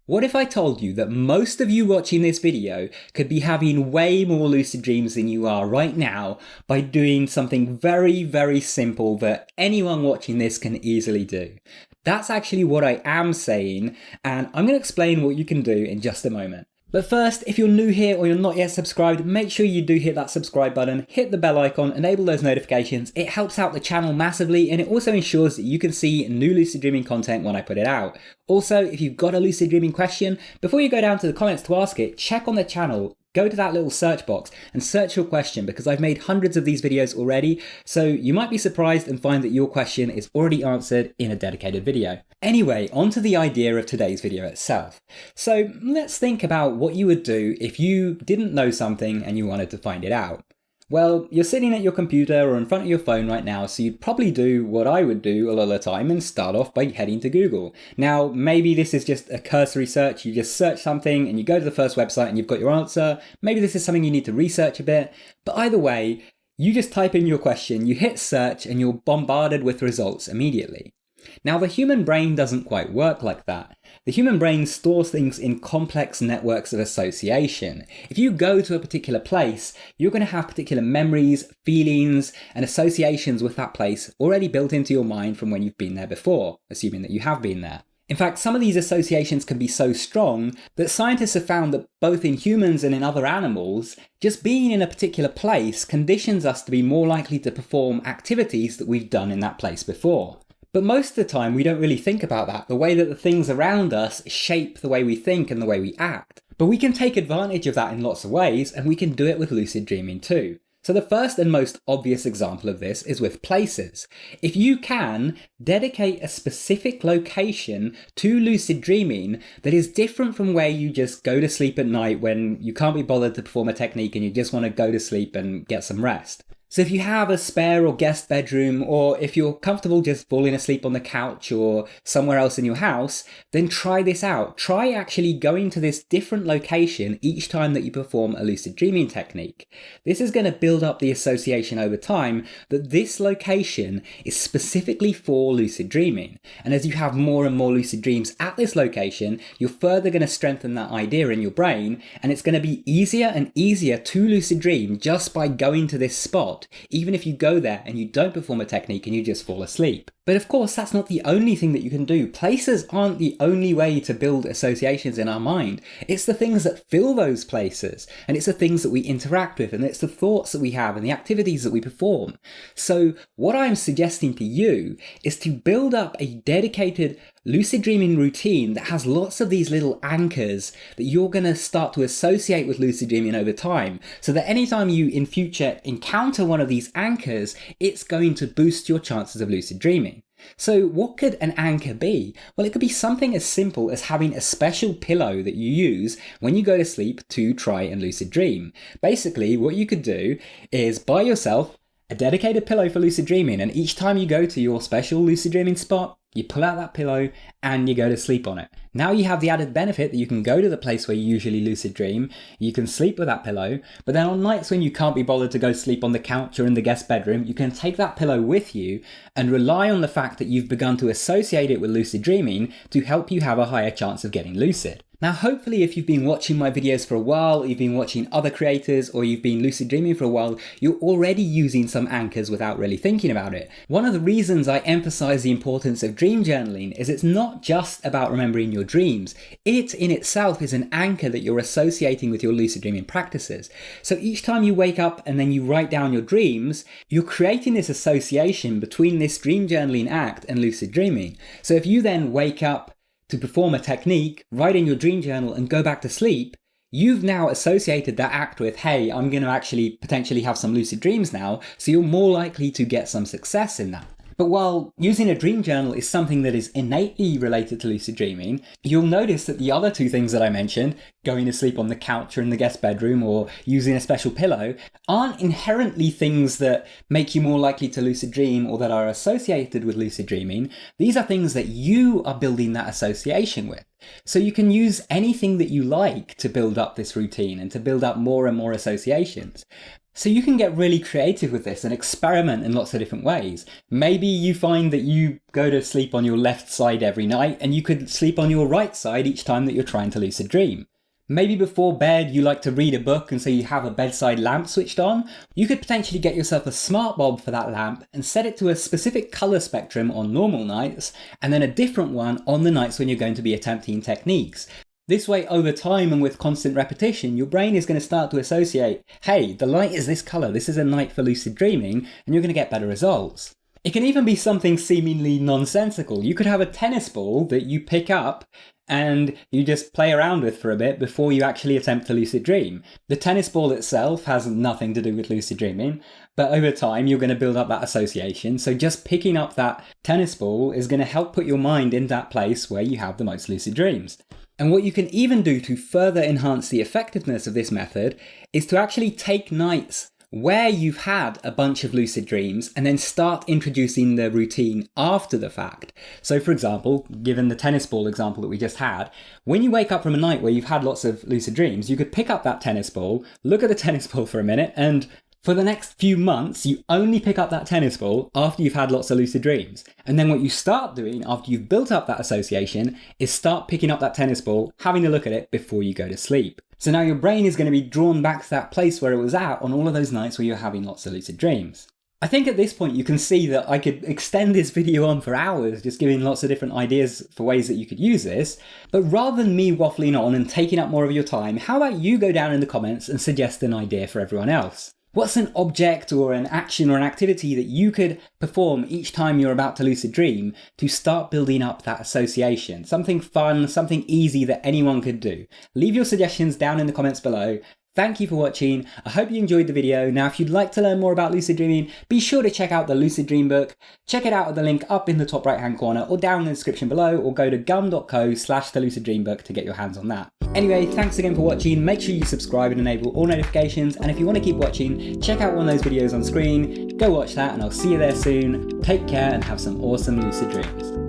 What if I told you that most of you watching this video could be having way more lucid dreams than you are right now by doing something very, very simple that anyone watching this can easily do? That's actually what I am saying, and I'm going to explain what you can do in just a moment. But first, if you're new here or you're not yet subscribed, make sure you do hit that subscribe button, hit the bell icon, enable those notifications. It helps out the channel massively, and it also ensures that you can see new lucid dreaming content when I put it out. Also, if you've got a lucid dreaming question, before you go down to the comments to ask it, check on the channel. Go to that little search box and search your question, because I've made hundreds of these videos already, so you might be surprised and find that your question is already answered in a dedicated video. Anyway, on to the idea of today's video itself. So let's think about what you would do if you didn't know something and you wanted to find it out. Well, you're sitting at your computer or in front of your phone right now, so you'd probably do what I would do a lot of the time and start off by heading to Google. Now, maybe this is just a cursory search. You just search something and you go to the first website and you've got your answer. Maybe this is something you need to research a bit. But either way, you just type in your question, you hit search, and you're bombarded with results immediately. Now, the human brain doesn't quite work like that. The human brain stores things in complex networks of association. If you go to a particular place, you're going to have particular memories, feelings, and associations with that place already built into your mind from when you've been there before, assuming that you have been there. In fact, some of these associations can be so strong that scientists have found that both in humans and in other animals, just being in a particular place conditions us to be more likely to perform activities that we've done in that place before. But most of the time, we don't really think about that, the way that the things around us shape the way we think and the way we act. But we can take advantage of that in lots of ways, and we can do it with lucid dreaming too. So the first and most obvious example of this is with places. If you can, dedicate a specific location to lucid dreaming that is different from where you just go to sleep at night when you can't be bothered to perform a technique and you just want to go to sleep and get some rest. So if you have a spare or guest bedroom, or if you're comfortable just falling asleep on the couch or somewhere else in your house, then try this out. Try actually going to this different location each time that you perform a lucid dreaming technique. This is going to build up the association over time that this location is specifically for lucid dreaming. And as you have more and more lucid dreams at this location, you're further going to strengthen that idea in your brain, and it's going to be easier and easier to lucid dream just by going to this spot, even if you go there and you don't perform a technique and you just fall asleep. But of course, that's not the only thing that you can do. Places aren't the only way to build associations in our mind. It's the things that fill those places, and it's the things that we interact with, and it's the thoughts that we have and the activities that we perform. So what I'm suggesting to you is to build up a dedicated lucid dreaming routine that has lots of these little anchors that you're going to start to associate with lucid dreaming over time, so that anytime you in future encounter one of these anchors, it's going to boost your chances of lucid dreaming. So what could an anchor be? Well, it could be something as simple as having a special pillow that you use when you go to sleep to try and lucid dream. Basically, what you could do is buy yourself a dedicated pillow for lucid dreaming, and each time you go to your special lucid dreaming spot, you pull out that pillow and you go to sleep on it. Now you have the added benefit that you can go to the place where you usually lucid dream, you can sleep with that pillow, but then on nights when you can't be bothered to go sleep on the couch or in the guest bedroom, you can take that pillow with you and rely on the fact that you've begun to associate it with lucid dreaming to help you have a higher chance of getting lucid. Now, hopefully, if you've been watching my videos for a while, or you've been watching other creators, or you've been lucid dreaming for a while, you're already using some anchors without really thinking about it. One of the reasons I emphasize the importance of dream journaling is it's not just about remembering your dreams. It in itself is an anchor that you're associating with your lucid dreaming practices. So each time you wake up and then you write down your dreams, you're creating this association between this dream journaling act and lucid dreaming. So if you then wake up to perform a technique, write in your dream journal and go back to sleep, you've now associated that act with, hey, I'm going to actually potentially have some lucid dreams now, so you're more likely to get some success in that. But while using a dream journal is something that is innately related to lucid dreaming, you'll notice that the other two things that I mentioned, going to sleep on the couch or in the guest bedroom or using a special pillow, aren't inherently things that make you more likely to lucid dream or that are associated with lucid dreaming. These are things that you are building that association with. So you can use anything that you like to build up this routine and to build up more and more associations. So you can get really creative with this and experiment in lots of different ways. Maybe you find that you go to sleep on your left side every night and you could sleep on your right side each time that you're trying to lucid dream. Maybe before bed you like to read a book and so you have a bedside lamp switched on. You could potentially get yourself a smart bulb for that lamp and set it to a specific colour spectrum on normal nights and then a different one on the nights when you're going to be attempting techniques. This way, over time and with constant repetition, your brain is going to start to associate, hey, the light is this colour, this is a night for lucid dreaming, and you're going to get better results. It can even be something seemingly nonsensical. You could have a tennis ball that you pick up and you just play around with for a bit before you actually attempt to lucid dream. The tennis ball itself has nothing to do with lucid dreaming, but over time you're going to build up that association, so just picking up that tennis ball is going to help put your mind in that place where you have the most lucid dreams. And what you can even do to further enhance the effectiveness of this method is to actually take nights where you've had a bunch of lucid dreams and then start introducing the routine after the fact. So for example, given the tennis ball example that we just had, when you wake up from a night where you've had lots of lucid dreams, you could pick up that tennis ball, look at the tennis ball for a minute, and for the next few months, you only pick up that tennis ball after you've had lots of lucid dreams. And then what you start doing after you've built up that association is start picking up that tennis ball, having a look at it before you go to sleep. So now your brain is going to be drawn back to that place where it was at on all of those nights where you're having lots of lucid dreams. I think at this point you can see that I could extend this video on for hours, just giving lots of different ideas for ways that you could use this. But rather than me waffling on and taking up more of your time, how about you go down in the comments and suggest an idea for everyone else? What's an object or an action or an activity that you could perform each time you're about to lucid dream to start building up that association? Something fun, something easy that anyone could do. Leave your suggestions down in the comments below. Thank you for watching. I hope you enjoyed the video. Now, if you'd like to learn more about lucid dreaming, be sure to check out the Lucid Dream book. Check it out at the link up in the top right hand corner or down in the description below, or go to gum.co/the Lucid Dream book to get your hands on that. Anyway, thanks again for watching. Make sure you subscribe and enable all notifications. And if you want to keep watching, check out one of those videos on screen. Go watch that and I'll see you there soon. Take care and have some awesome lucid dreams.